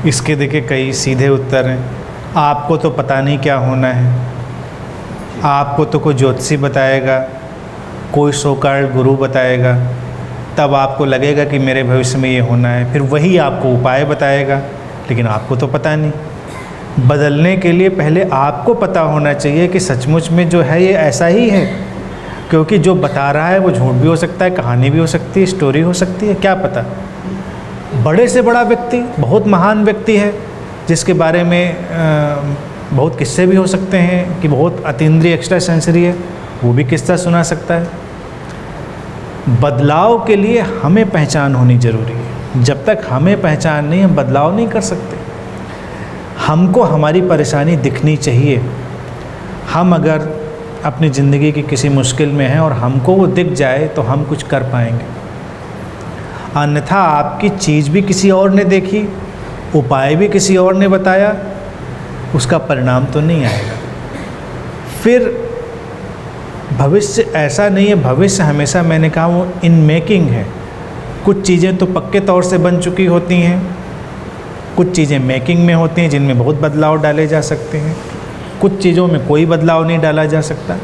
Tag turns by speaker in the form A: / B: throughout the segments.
A: इसके देखिए कई सीधे उत्तर हैं। आपको तो पता नहीं क्या होना है, आपको तो कोई ज्योतिषी बताएगा, कोई सो-कॉल्ड गुरु बताएगा, तब आपको लगेगा कि मेरे भविष्य में ये होना है, फिर वही आपको उपाय बताएगा, लेकिन आपको तो पता नहीं। बदलने के लिए पहले आपको पता होना चाहिए कि सचमुच में जो है ये ऐसा ही है, क्योंकि जो बता रहा है वो झूठ भी हो सकता है, कहानी भी हो सकती है, स्टोरी हो सकती है, क्या पता। बड़े से बड़ा व्यक्ति, बहुत महान व्यक्ति है जिसके बारे में बहुत किस्से भी हो सकते हैं कि बहुत अतीन्द्रिय एक्स्ट्रा सेंसरी है, वो भी किस्सा सुना सकता है। बदलाव के लिए हमें पहचान होनी ज़रूरी है। जब तक हमें पहचान नहीं, हम बदलाव नहीं कर सकते। हमको हमारी परेशानी दिखनी चाहिए। हम अगर अपनी ज़िंदगी की किसी मुश्किल में हैं और हमको वो दिख जाए तो हम कुछ कर पाएंगे। अन्यथा आपकी चीज़ भी किसी और ने देखी, उपाय भी किसी और ने बताया, उसका परिणाम तो नहीं आएगा। फिर भविष्य ऐसा नहीं है, भविष्य हमेशा, मैंने कहा, वो इन मेकिंग है। कुछ चीज़ें तो पक्के तौर से बन चुकी होती हैं, कुछ चीज़ें मेकिंग में होती हैं जिनमें बहुत बदलाव डाले जा सकते हैं, कुछ चीज़ों में कोई बदलाव नहीं डाला जा सकता।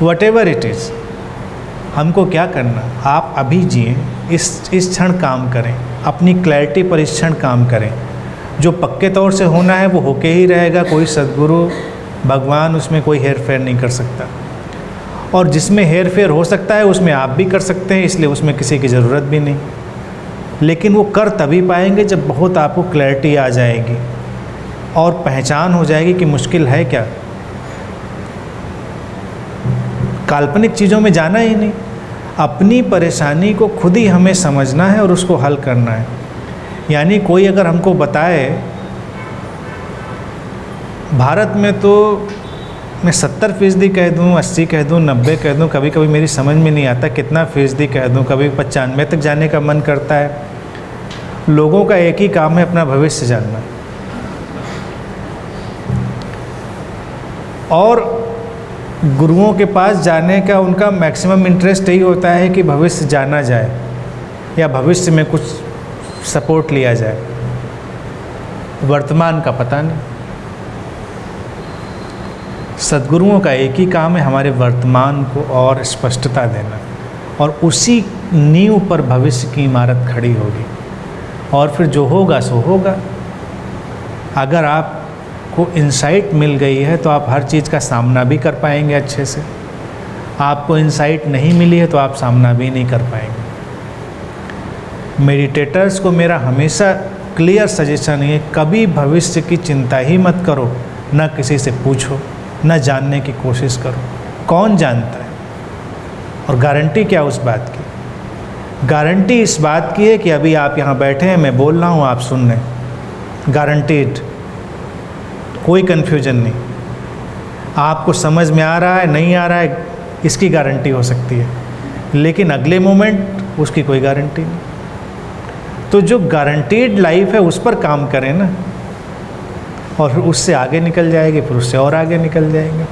A: व्हाटएवर इट इज़, हमको क्या करना, आप अभी जिए, इस क्षण काम करें, अपनी क्लैरिटी पर इस क्षण काम करें। जो पक्के तौर से होना है वो होके ही रहेगा, कोई सद्गुरु भगवान उसमें कोई हेर फेर नहीं कर सकता। और जिसमें हेर फेर हो सकता है उसमें आप भी कर सकते हैं, इसलिए उसमें किसी की ज़रूरत भी नहीं। लेकिन वो कर तभी पाएंगे जब बहुत आपको क्लैरिटी आ जाएगी और पहचान हो जाएगी कि मुश्किल है क्या। काल्पनिक चीज़ों में जाना ही नहीं, अपनी परेशानी को खुद ही हमें समझना है और उसको हल करना है। यानी कोई अगर हमको बताए, भारत में तो मैं 70% कह दूं, 80 कह दूं, 90 कह दूं, कभी कभी मेरी समझ में नहीं आता कितना फीसदी कह दूं, कभी 95 तक जाने का मन करता है। लोगों का एक ही काम है, अपना भविष्य जानना। और गुरुओं के पास जाने का उनका मैक्सिमम इंटरेस्ट यही होता है कि भविष्य जाना जाए या भविष्य में कुछ सपोर्ट लिया जाए, वर्तमान का पता नहीं। सद्गुरुओं का एक ही काम है, हमारे वर्तमान को और स्पष्टता देना, और उसी नींव पर भविष्य की इमारत खड़ी होगी, और फिर जो होगा सो होगा। अगर आपको इंसाइट मिल गई है तो आप हर चीज़ का सामना भी कर पाएंगे अच्छे से। आपको इंसाइट नहीं मिली है तो आप सामना भी नहीं कर पाएंगे। मेडिटेटर्स को मेरा हमेशा क्लियर सजेशन है, कभी भविष्य की चिंता ही मत करो, न किसी से पूछो, न जानने की कोशिश करो। कौन जानता है? और गारंटी क्या उस बात की? गारंटी इस बात की है कि अभी आप यहाँ बैठे हैं, मैं बोल रहा हूँ, आप सुन रहे हैं, गारंटीड, कोई कन्फ्यूजन नहीं। आपको समझ में आ रहा है, नहीं आ रहा है, इसकी गारंटी हो सकती है, लेकिन अगले मोमेंट उसकी कोई गारंटी नहीं। तो जो गारंटीड लाइफ है उस पर काम करें ना, और फिर उससे आगे निकल जाएगी, फिर उससे और आगे निकल जाएंगे।